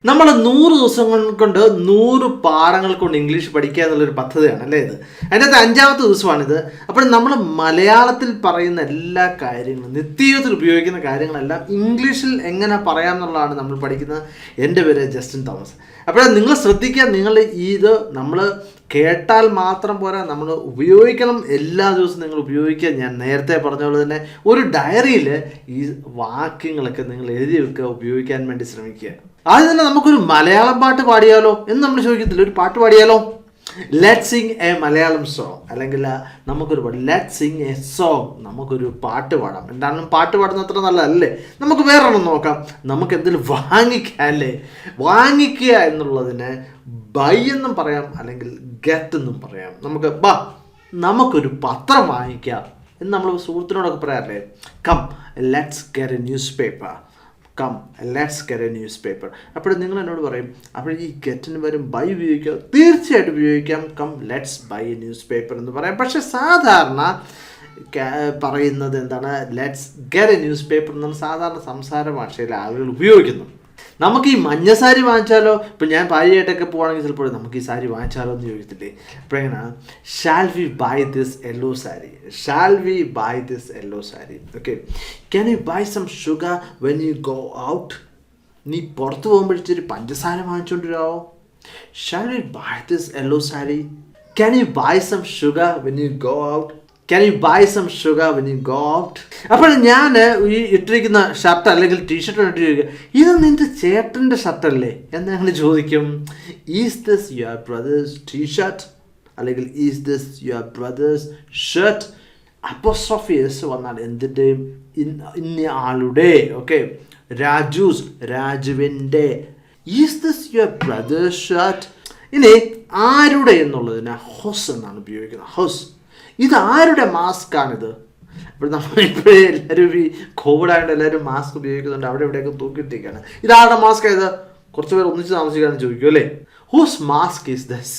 നമ്മൾ 100 ദിവസം കൊണ്ട് 100 പാഠങ്ങൾ കൊണ്ട് ഇംഗ്ലീഷ് പഠിക്കുക എന്നുള്ളൊരു പദ്ധതിയാണ് അല്ലേ ഇത്. അതിനകത്ത് 5ാമത്തെ ദിവസമാണിത്. അപ്പോൾ നമ്മൾ മലയാളത്തിൽ പറയുന്ന എല്ലാ കാര്യങ്ങളും, നിത്യജീവിതത്തിൽ ഉപയോഗിക്കുന്ന കാര്യങ്ങളെല്ലാം ഇംഗ്ലീഷിൽ എങ്ങനെ പറയാം എന്നുള്ളതാണ് നമ്മൾ പഠിക്കുന്നത്. എൻ്റെ പേര് ജസ്റ്റിൻ തോമസ്. അപ്പോൾ നിങ്ങൾ ശ്രദ്ധിക്കുക, നിങ്ങൾ ഇത് നമ്മൾ കേട്ടാൽ മാത്രം പോരാ, നമ്മൾ ഉപയോഗിക്കണം. എല്ലാ ദിവസവും നിങ്ങൾ ഉപയോഗിക്കുക. ഞാൻ നേരത്തെ പറഞ്ഞ പോലെ തന്നെ ഒരു ഡയറിയിൽ ഈ വാക്യങ്ങളൊക്കെ നിങ്ങൾ എഴുതി വെക്കുക, ഉപയോഗിക്കാൻ വേണ്ടി ശ്രമിക്കുക. ആദ്യം തന്നെ നമുക്കൊരു മലയാളം പാട്ട് പാടിയാലോ എന്ന് നമ്മൾ ചോദിക്കത്തില്ല, ഒരു പാട്ട് പാടിയാലോ? Let sing a Malayalam song, അല്ലെങ്കിൽ നമുക്കൊരു ലെറ്റ് സിങ് എ സോങ്, നമുക്കൊരു പാട്ട് പാടാം. എന്താണെങ്കിലും പാട്ട് പാടുന്ന അത്ര നല്ലതല്ലേ. നമുക്ക് വേറൊന്നും നോക്കാം, നമുക്ക് എന്തെങ്കിലും വാങ്ങിക്കാം അല്ലേ. വാങ്ങിക്കുക എന്നുള്ളതിന് ബൈ എന്നും പറയാം, അല്ലെങ്കിൽ ഗെറ്റ് എന്നും പറയാം. നമുക്കൊരു പത്രം വാങ്ങിക്കാം എന്ന് നമ്മൾ സുഹൃത്തിനോടൊക്കെ പറയാറില്ലേ. Come let's get a newspaper, come let's get a newspaper. അപ്പോൾ നിങ്ങൾ എന്നോട് പറയും, അപ്പോൾ ഈ ഗെറ്റിന് വരും ബൈ ഉപയോഗിക്കാം. തീർച്ചയായിട്ടും ഉപയോഗിക്കാം, come let's buy a newspaper എന്ന് പറയാം. പക്ഷേ സാധാരണ പറയുന്നത് എന്താണ്? Let's get a newspaper എന്നാണ് സാധാരണ സംസാര ഭാഷയിൽ ആളുകൾ ഉപയോഗിക്കുന്നു. നമുക്ക് ഈ മഞ്ഞ സാരി വാങ്ങിച്ചാലോ? ഇപ്പം ഞാൻ ഭാര്യയായിട്ടൊക്കെ പോവുകയാണെങ്കിൽ ചിലപ്പോൾ നമുക്ക് ഈ സാരി വാങ്ങിച്ചാലോ എന്ന് ചോദിക്കത്തില്ലേ. അപ്പോൾ എങ്ങനെയാണ്? Shall we buy this yellow sari, shall we buy this yellow sari. Okay, can you buy some sugar when you go out? നീ പുറത്ത് പോകുമ്പോഴത്തേക്ക് പഞ്ചസാര വാങ്ങിച്ചുകൊണ്ട് വരാമോ? Shall we buy this yellow sari? Can you buy some sugar when you go out? Can you buy some sugar when you go out? അപ്പോൾ ഞാൻ ഈ ഇട്ടിരിക്കുന്ന ഷർട്ട് അല്ലെങ്കിൽ ടീഷർട്ട് ഇട്ട് ചോദിക്കുക, ഇത് നിൻ്റെ ചേട്ടൻ്റെ ഷർട്ടല്ലേ എന്ന് ഞങ്ങൾ ചോദിക്കും. Is this your brother's T-shirt, അല്ലെങ്കിൽ is this your brother's shirt? Apostrophe S വന്നാൽ എന്തിൻ്റെയും ഇന്ന ആളുടെ. ഓക്കെ, രാജൂസ് രാജുവിൻ്റെ. Is this your brother's shirt? ഇനി ആരുടെ എന്നുള്ളതിന് ഹൊസ് എന്നാണ് ഉപയോഗിക്കുന്നത്. ഹൊസ്. ഇത് ആരുടെ മാസ്കാണിത്? ഇപ്പോൾ നമ്മളിപ്പോഴേ എല്ലാവരും ഈ കോവിഡ് ആയതുകൊണ്ട് എല്ലാവരും മാസ്ക് ഉപയോഗിക്കുന്നുണ്ട്, അവിടെ ഇവിടെയൊക്കെ തൂക്കിയിട്ടേക്കാണ്. ഇതാരുടെ മാസ്ക്? ഇത് കുറച്ച് പേർ ഒന്നിച്ച് താമസിക്കാന്ന് ചോദിക്കും അല്ലേ. Whose mask is this?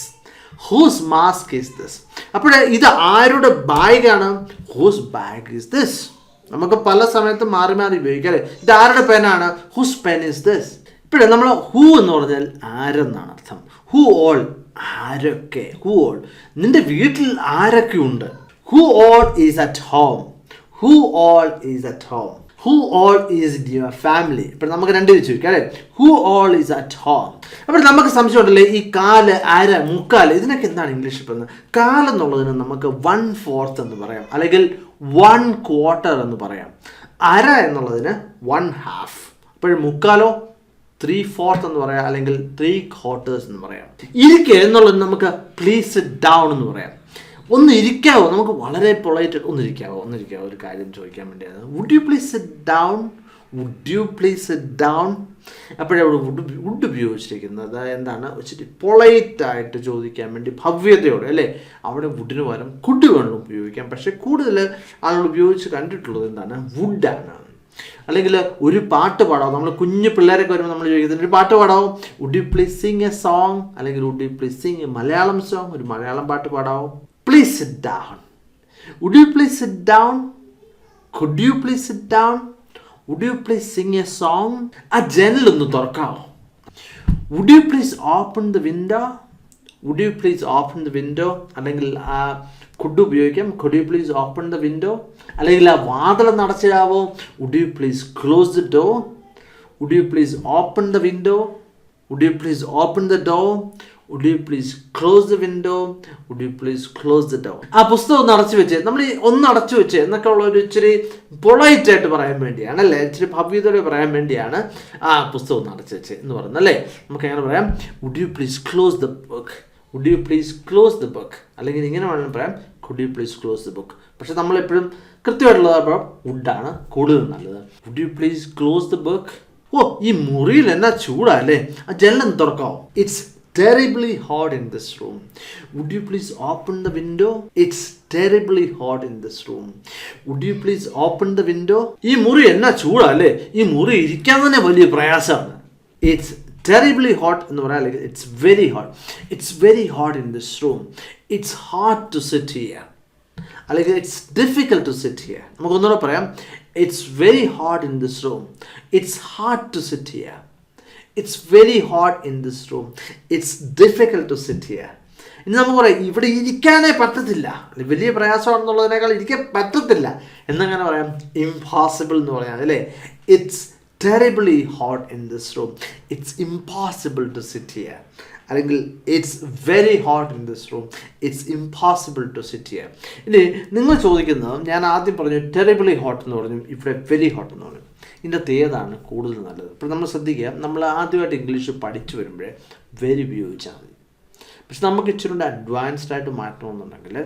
Whose mask is this? അപ്പോൾ ഇത് ആരുടെ ബാഗാണ്? Whose bag is this? നമുക്ക് പല സമയത്തും മാറി മാറി ഉപയോഗിക്കാം അല്ലേ. ഇത് ആരുടെ പെനാണ്? Whose pen is this? ഇപ്പോഴേ നമ്മൾ ഹൂ എന്ന് പറഞ്ഞാൽ ആരെന്നാണ് അർത്ഥം. ഹൂ ഓൾ, ആരൊക്കെ. ഹൂ ഓൾ, നിന്റെ വീട്ടിൽ ആരൊക്കെ ഉണ്ട്? Who all is at home, who all is at home, who all is your family. ഇപ്പം നമുക്ക് രണ്ടു ചോദിക്കാം അല്ലേ. Who all is at home. അപ്പോൾ നമുക്ക് സംശയം ഉണ്ടല്ലേ, ഈ കാല്, അര, മുക്കാല്, ഇതിനൊക്കെ എന്താണ് ഇംഗ്ലീഷിൽ പറയുന്നത്? കാലെന്നുള്ളതിന് നമുക്ക് 1/4 എന്ന് പറയാം, അല്ലെങ്കിൽ 1/4 എന്ന് പറയാം. അര എന്നുള്ളതിന് 1/2. അപ്പോൾ മുക്കാലോ 3/4 എന്ന് പറയാം, അല്ലെങ്കിൽ 3/4 എന്ന് പറയാം. ഇരിക്കുക എന്നുള്ളത് നമുക്ക് പ്ലീസ് സിറ്റ് ഡൗൺ എന്ന് പറയാം. ഒന്ന് ഇരിക്കാവോ? നമുക്ക് വളരെ പൊളൈറ്റ്, ഒന്നിരിക്കാവോ, ഒരു കാര്യം ചോദിക്കാൻ വേണ്ടിയാണ്. Would you please sit down, would you please sit down? അപ്പോഴവിടെ വുഡ് ഉപയോഗിച്ചിരിക്കുന്നത് എന്താണ്? വെച്ചിട്ട് പൊളൈറ്റായിട്ട് ചോദിക്കാൻ വേണ്ടി, ഭവ്യതയോടെ അല്ലേ. അവിടെ വുഡിന് പകരം കുഡ് വേണം ഉപയോഗിക്കാം. പക്ഷേ കൂടുതൽ ആളുകൾ ഉപയോഗിച്ച് കണ്ടിട്ടുള്ളത് എന്താണ്? വുഡാണ്. അല്ലെങ്കിൽ ഒരു പാട്ട് പാടാവും. നമ്മൾ കുഞ്ഞു പിള്ളേരൊക്കെ വരുമ്പോൾ നമ്മൾ ചോദിക്കുന്നത്, ഒരു പാട്ട് പാടാവും. Would you please sing a song, അല്ലെങ്കിൽ would you please sing a Malayalam song, ഒരു മലയാളം പാട്ട് പാടാവും. Please sit down, would you please sit down, could you please sit down, would you please sing a song? ആ ജനലൊന്ന് തുറക്കാവോ? Would you please open the window, would you please open the window? അല്ലെങ്കിൽ could ഉപയോഗിക്കാം, could you please open the window? അല്ലെങ്കിൽ ആ വാതിലൊന്ന് അടച്ചിടാവോ? Would you please close the door, would you please open the window, would you please open the door, would you please close the window, would you please close the door? ആ പുസ്തകം ഒന്ന് അടച്ചു വെച്ച്, നമ്മൾ ഒന്ന് അടച്ചു വെച്ച് എന്നൊക്കെ ഉള്ള ഒരു ഇച്ചിരി പൊളൈറ്റായിട്ട് പറയാൻ വേണ്ടിയാണ് അല്ലേ, ഇച്ചിരി ഭവ്യതയോടെ പറയാൻ വേണ്ടിയാണ് ആ പുസ്തകം ഒന്ന് അടച്ചു വെച്ച് എന്ന് പറയുന്നത് അല്ലേ. നമുക്ക് എങ്ങനെ പറയാം? Would you please close the book, would you please close the book? അല്ലെങ്കിൽ ഇങ്ങനെ വേണമെങ്കിൽ പറയാം, could you please close the book? പക്ഷെ നമ്മളെപ്പോഴും കൃത്യമായിട്ടുള്ളത് അപ്പോൾ വുഡാണ് കൂടുതൽ നല്ലത്. Would you please close the book? ഓ, ഈ മുറിയിൽ എന്നാ ചൂടാ അല്ലേ, ആ ജനലൊന്ന് തുറക്കാവോ? It's terribly hot in this room. Would you please open the window? It's terribly hot in this room. Would you please open the window? ഈ മുറി എന്നാ ചൂടാ അല്ലേ, ഈ മുറി ഇരിക്കാൻ തന്നെ വലിയ പ്രയാസമാണ്. It's terribly hot എന്ന് പറയാം, അല്ലെങ്കിൽ it's very hot. It's very hot in this room. It's hard to sit here. അല്ലെങ്കിൽ it's difficult to sit here. നമുക്കൊന്നുകൂടെ പറയാം, it's very hot in this room. It's hard to sit here. It's very hot in this room. It's difficult to sit here. ഇനി നമുക്ക് പറയാം ഇവിടെ ഇരിക്കാനേ പറ്റത്തില്ല, വലിയ പ്രയാസമാണെന്നുള്ളതിനേക്കാൾ ഇരിക്കാൻ പറ്റത്തില്ല എന്നങ്ങനെ പറയാം. ഇംപോസിബിൾ എന്ന് പറയാം അല്ലേ. It's terribly hot in this room. It's impossible to sit here. അല്ലെങ്കിൽ it's very hot in this room. It's impossible to sit here. ഇനി നിങ്ങൾ ചോദിക്കുന്നത്, ഞാൻ ആദ്യം പറഞ്ഞു ടെറിബിളി ഹോട്ട് എന്ന് പറഞ്ഞു, ഇവിടെ വെരി ഹോട്ട് എന്ന് പറഞ്ഞു. ഇതിൻ്റെ ഏതാണ് കൂടുതൽ നല്ലത്? ഇപ്പോൾ നമ്മൾ ശ്രദ്ധിക്കുക, നമ്മൾ ആദ്യമായിട്ട് ഇംഗ്ലീഷ് പഠിച്ചു വരുമ്പോഴേ വെരി ഉപയോഗിച്ചാൽ മതി. പക്ഷെ നമുക്ക് ഇച്ചിരി കൂടെ അഡ്വാൻസ്ഡ് ആയിട്ട് മാറ്റണമെന്നുണ്ടെങ്കിൽ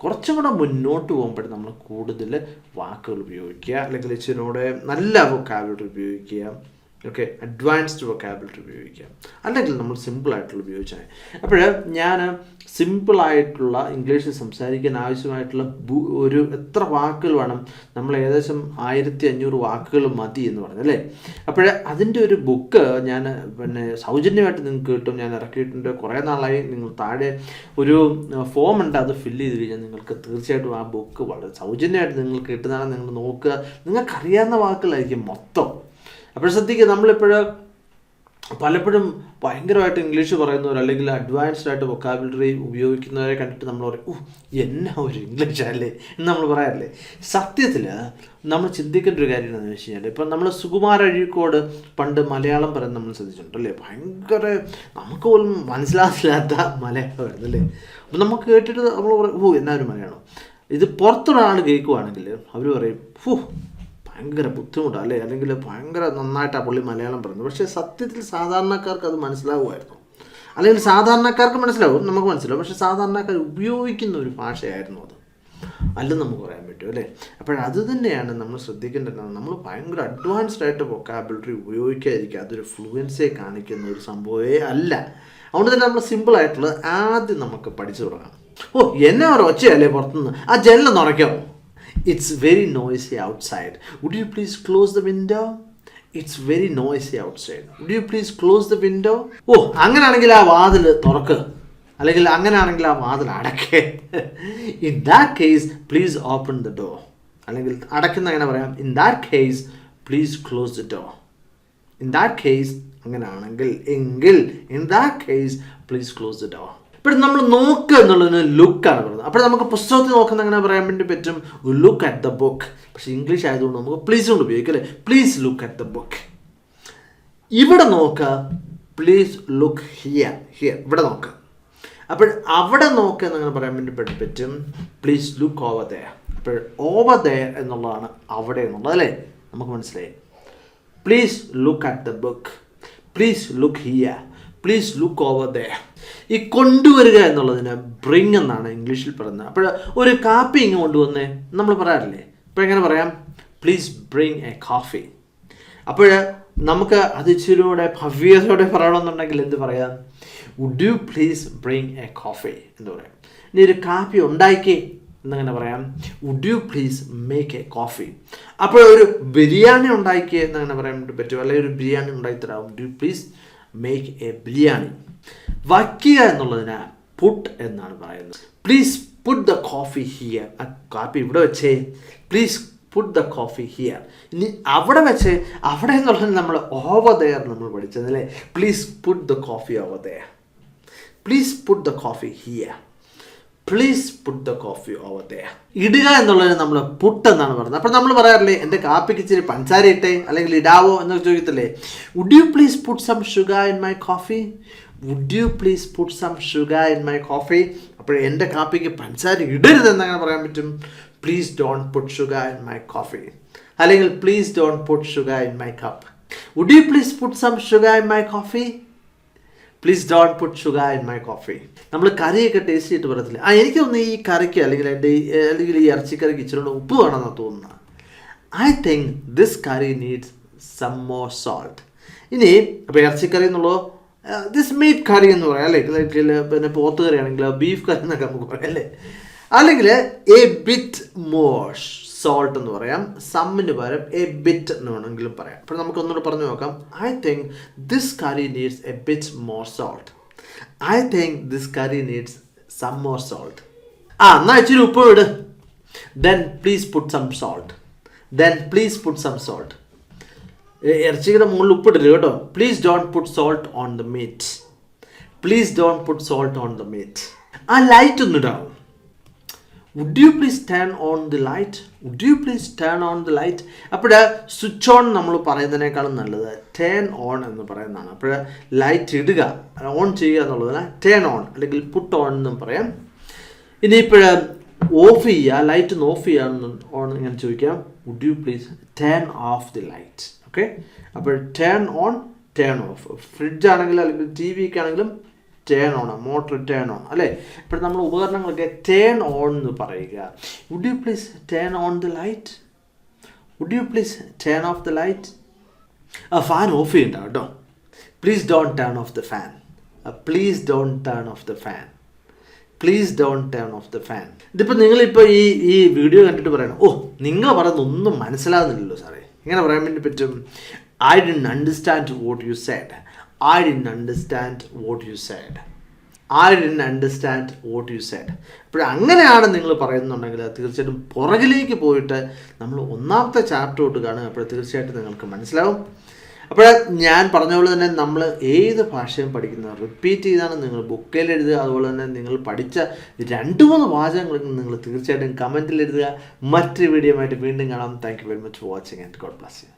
കുറച്ചും കൂടെ മുന്നോട്ട് പോകുമ്പോഴും നമ്മൾ കൂടുതൽ വാക്കുകൾ ഉപയോഗിക്കുക, അല്ലെങ്കിൽ ഇച്ചിരി കൂടെ നല്ല വൊക്കാബുലറി ഉപയോഗിക്കുക, ഓക്കെ, അഡ്വാൻസ്ഡ് വൊക്കാബുലറി ഉപയോഗിക്കുക. അല്ലെങ്കിൽ നമ്മൾ സിമ്പിളായിട്ടുള്ള ഉപയോഗിച്ചാൽ. അപ്പോൾ ഞാൻ സിമ്പിളായിട്ടുള്ള ഇംഗ്ലീഷിൽ സംസാരിക്കാൻ ആവശ്യമായിട്ടുള്ള ഒരു എത്ര വാക്കുകൾ വേണം, നമ്മൾ ഏകദേശം 1500 വാക്കുകൾ മതി എന്ന് പറഞ്ഞു അല്ലേ. അപ്പോൾ അതിൻ്റെ ഒരു ബുക്ക് ഞാൻ സൗജന്യമായിട്ട് നിങ്ങൾക്ക് കിട്ടും, ഞാൻ ഇറക്കിയിട്ടുണ്ട്. കുറേ നാളായി. നിങ്ങൾ താഴെ ഒരു ഫോം ഉണ്ട്, അത് ഫില്ല് ചെയ്ത് കഴിഞ്ഞാൽ നിങ്ങൾക്ക് തീർച്ചയായിട്ടും ആ ബുക്ക് വളരെ സൗജന്യമായിട്ട് നിങ്ങൾക്ക് കിട്ടുന്നതാണ്. നിങ്ങൾ നോക്കുക, നിങ്ങൾക്കറിയാവുന്ന വാക്കുകളായിരിക്കും മൊത്തം. അപ്പോൾ ശ്രദ്ധിക്കുക, നമ്മളിപ്പോഴും പലപ്പോഴും ഭയങ്കരമായിട്ട് ഇംഗ്ലീഷ് പറയുന്നവർ അല്ലെങ്കിൽ അഡ്വാൻസ്ഡ് ആയിട്ട് വൊക്കാബുലറി ഉപയോഗിക്കുന്നവരെ കണ്ടിട്ട് നമ്മൾ പറയും, എന്നാ ഒരു ഇംഗ്ലീഷല്ലേ എന്ന് നമ്മൾ പറയാറില്ലേ. സത്യത്തിൽ നമ്മൾ ചിന്തിക്കേണ്ട ഒരു കാര്യം എന്താണെന്ന് വെച്ച് കഴിഞ്ഞാൽ, ഇപ്പം നമ്മൾ സുകുമാര അഴീക്കോട് പണ്ട് മലയാളം പറയുന്നത് നമ്മൾ ശ്രദ്ധിച്ചിട്ടുണ്ടല്ലേ. ഭയങ്കര നമുക്ക് പോലും മനസ്സിലാകില്ലാത്ത മലയാളമായിരുന്നു അല്ലേ. അപ്പം നമുക്ക് കേട്ടിട്ട് നമ്മൾ പറയും, എന്നാ ഒരു മലയാളം. ഇത് പുറത്തൊരാൾ കേൾക്കുവാണെങ്കിൽ അവർ പറയും, ഭയങ്കര ബുദ്ധിമുട്ടാണ് അല്ലേ, അല്ലെങ്കിൽ ഭയങ്കര നന്നായിട്ടാണ് പുള്ളി മലയാളം പറയുന്നത്. പക്ഷേ സത്യത്തിൽ സാധാരണക്കാർക്ക് അത് മനസ്സിലാവുമായിരുന്നു, അല്ലെങ്കിൽ സാധാരണക്കാർക്ക് മനസ്സിലാവും, നമുക്ക് മനസ്സിലാവും. പക്ഷേ സാധാരണക്കാർ ഉപയോഗിക്കുന്ന ഒരു ഭാഷയായിരുന്നു അത്, അല്ലെന്ന് നമുക്ക് പറയാൻ പറ്റും അല്ലേ. അപ്പോഴത് തന്നെയാണ് നമ്മൾ ശ്രദ്ധിക്കേണ്ടത്. നമ്മൾ ഭയങ്കര അഡ്വാൻസ്ഡ് ആയിട്ട് വൊക്കാബുലറി ഉപയോഗിക്കാതിരിക്കുക, അതൊരു ഫ്ലുവൻസിയെ കാണിക്കുന്ന ഒരു സംഭവമേ അല്ല. അതുകൊണ്ട് തന്നെ നമ്മൾ സിമ്പിളായിട്ടുള്ളത് ആദ്യം നമുക്ക് പഠിച്ചു തുടങ്ങാം. എന്നെ ഒരു ഒച്ചയല്ലേ പുറത്തുനിന്ന്, ആ ജനലൊന്ന് ഉറയ്ക്കാമോ? It's very noisy outside. Would you please close the window? It's very noisy outside. Would you please close the window? അങ്ങനെയാണെങ്കിൽ ആ വാതിൽ തുറക്ക്, അല്ലെങ്കിൽ അങ്ങനെയാണെങ്കിൽ ആ വാതിൽ അടയ്ക്കേ. In that case, please open the door. അല്ലെങ്കിൽ അടയ്ക്കുന്ന എങ്ങനെ പറയാം? In that case, please close the door. In that case, അങ്ങനെയാണെങ്കിൽ എങ്കിൽ in that case, please close the door. ഇപ്പോൾ നമ്മൾ നോക്കുക എന്നുള്ളതിന് ലുക്കാണ് പറയുന്നത്. അപ്പോൾ നമുക്ക് പുസ്തകത്തിൽ നോക്കുന്ന എങ്ങനെ പറയാൻ വേണ്ടി പറ്റും? Look at the book. പക്ഷേ ഇംഗ്ലീഷ് ആയതുകൊണ്ട് നമുക്ക് പ്ലീസ് കൊണ്ട് ഉപയോഗിക്കും അല്ലേ. Please look at the book. ഇവിടെ നോക്കുക, പ്ലീസ് ലുക്ക് ഹിയർ. ഇവിടെ നോക്കുക. അപ്പോൾ അവിടെ നോക്കുക എന്നങ്ങനെ പറയാൻ വേണ്ടി പറ്റും പ്ലീസ് ലുക്ക് ഓവർ ദെയർ. അപ്പോൾ ഓവർ ദെയർ എന്നുള്ളതാണ് അവിടെ എന്നുള്ളത് അല്ലേ, നമുക്ക് മനസ്സിലായി. Please look at the book, please look here, please look over there. ഈ കൊണ്ടുവരിക എന്നുള്ളതിന് ബ്രിങ് എന്നാണ് ഇംഗ്ലീഷിൽ പറയുന്നത്. അപ്പോൾ ഒരു കാപ്പി ഇങ്ങ് കൊണ്ടുവന്നേ നമ്മൾ പറയാറില്ലേ. അപ്പോൾ എങ്ങനെ പറയാം? Please bring a coffee. അപ്പോൾ നമുക്ക് അത് ഇച്ചിരി കൂടെ ഭവ്യതയോടെ പറയണമെന്നുണ്ടെങ്കിൽ എന്ത് പറയാം? Would you please bring a coffee എന്ന് പറയാം. ഇനി ഒരു കാപ്പി ഉണ്ടാക്കി എന്നങ്ങനെ പറയാം, would you please make a coffee. അപ്പോൾ ഒരു ബിരിയാണി ഉണ്ടാക്കി എന്നങ്ങനെ പറയാൻ വേണ്ടി പറ്റും, അല്ലെങ്കിൽ ഒരു ബിരിയാണി ഉണ്ടാക്കി തരാം, would you please make a biryani. വയ്ക്കുക എന്നുള്ളതിന് പുട്ട് എന്നാണ് പറയുന്നത്. Please put the coffee here. ആ കാപ്പി ഇവിടെ വെച്ചേ, please put the coffee here. ഇനി അവിടെ വെച്ച്, അവിടെ എന്നുള്ളത് നമ്മൾ ഓവർ ദെയർ നമ്മൾ പഠിച്ചത് അല്ലേ. Please put the coffee over there, please put the coffee here, please put the coffee over there. ഇടുക എന്നുള്ളതിന് നമ്മൾ പുട്ട് എന്നാണ് പറയുന്നത്. അപ്പോൾ നമ്മൾ പറയാറില്ലേ, എൻ്റെ കാപ്പിക്ക് ഇച്ചിരി പഞ്ചസാര ഇട്ടേ, അല്ലെങ്കിൽ ഇടാവോ എന്നൊക്കെ ചോദിക്കത്തില്ലേ. Would you please put some sugar in my coffee, would you please put some sugar in my coffee. അപ്പോൾ എൻ്റെ കാപ്പിക്ക് പഞ്ചസാര ഇടരുത് എന്നങ്ങനെ പറയാൻ പറ്റും, please don't put sugar in my coffee. അല്ലെങ്കിൽ please don't put sugar in my cup. Would you please put some sugar in my coffee, please don't put sugar in my coffee. നമ്മൾ കറിയൊക്കെ ടേസ്റ്റ് ചെയ്തിട്ട് പറയത്തില്ല, എനിക്ക് തോന്നുന്നു ഈ കറിക്ക് അല്ലെങ്കിൽ ഈ ഇറച്ചിക്കറിക്ക് ഇച്ചിരി ഉപ്പ് വേണമെന്നാണ് തോന്നുന്നത്. I think this curry needs some more salt. ഇനി അപ്പോൾ ഇറച്ചിക്കറി എന്നുള്ളത് ദിസ് മീറ്റ് കറി എന്ന് പറയാം അല്ലേ. പിന്നെ പോത്ത് കറി ആണെങ്കിൽ ബീഫ് കറി എന്നൊക്കെ നമുക്ക് പറയാം അല്ലേ. അല്ലെങ്കിൽ എ ബിറ്റ് മോർ സോൾട്ട് എന്ന് പറയാം. സമ്മിന് പകരം എ ബിറ്റ് എന്ന് വേണമെങ്കിലും പറയാം. അപ്പോൾ നമുക്ക് ഒന്നുകൂടെ പറഞ്ഞു നോക്കാം. I think this curry needs a bit more salt. I think this curry needs some more salt. എന്നാൽ ഇച്ചിരി ഉപ്പ് ഇട്. Then please put some salt. Then please put some salt. ഇറച്ചിയുടെ മുകളിൽ ഉപ്പിടരുത് കേട്ടോ. Please don't put salt on the meat. Please don't put salt on the meat. ആ light ഒന്നിടാവും. Would you please turn on the light. Would you please turn on the light. അപ്പോൾ switch on നമ്മൾ പറയുന്നതിനേക്കാളും നല്ലത് turn on എന്ന് പറയുന്നതാണ്. അപ്പോൾ light ഇടുക, on ചെയ്യുക എന്നുള്ളതിന് ടേൺ ഓൺ അല്ലെങ്കിൽ പുട്ട് ഓൺ എന്നും പറയാം. ഇനിയിപ്പോൾ ഓഫ് ചെയ്യുക, ലൈറ്റ് ഒന്ന് ഓഫ് ചെയ്യാമെന്ന് ഓൺ ഇങ്ങനെ ചോദിക്കാം. Would you please turn off the light. Okay, അപ്പോൾ turn on, turn off. Fridge ആണെങ്കിലും അല്ലെങ്കിൽ ടി വിക്ക് ആണെങ്കിലും turn on, motor turn on അല്ലേ. ഇപ്പോൾ നമ്മൾ ഉപകരണങ്ങളൊക്കെ ടേൺ ഓൺ എന്ന് പറയുക. Would you please turn on the light. Would you please turn off the light. Fan off ചെയ്യണ്ട കേട്ടോ. Please don't turn off the fan. Please don't turn off the fan. Please don't turn off the fan. ഇതിപ്പോൾ നിങ്ങളിപ്പോൾ ഈ video കണ്ടിട്ട് പറയണം, ഓ നിങ്ങൾ പറയുന്നത് ഒന്നും മനസ്സിലാകുന്നില്ലല്ലോ സാറേ. ഇങ്ങനെ പറയാൻ വേണ്ടി പറ്റും, I didn't understand what you said. I didn't understand what you said. I didn't understand what you said. അപ്പോൾ അങ്ങനെയാണ് നിങ്ങൾ പറയുന്നുണ്ടെങ്കിൽ തീർച്ചയായിട്ടും പുറകിലേക്ക് പോയിട്ട് നമ്മൾ ഒന്നാമത്തെ ചാപ്റ്റർ തൊട്ട് കാണുക. അപ്പോൾ തീർച്ചയായിട്ടും നിങ്ങൾക്ക് മനസ്സിലാവും. അപ്പോൾ ഞാൻ പറഞ്ഞ പോലെ തന്നെ നമ്മൾ ഏത് ഭാഷയും പഠിക്കുന്നത് റിപ്പീറ്റ് ചെയ്താണ് നിങ്ങൾ ബുക്കിൽ എഴുതുക. അതുപോലെ തന്നെ നിങ്ങൾ പഠിച്ച 2-3 വാചകങ്ങൾ നിങ്ങൾ തീർച്ചയായിട്ടും കമൻറ്റിൽ എഴുതുക. മറ്റൊരു വീഡിയോ ആയിട്ട് വീണ്ടും കാണാം. Thank you very much for watching and God bless you.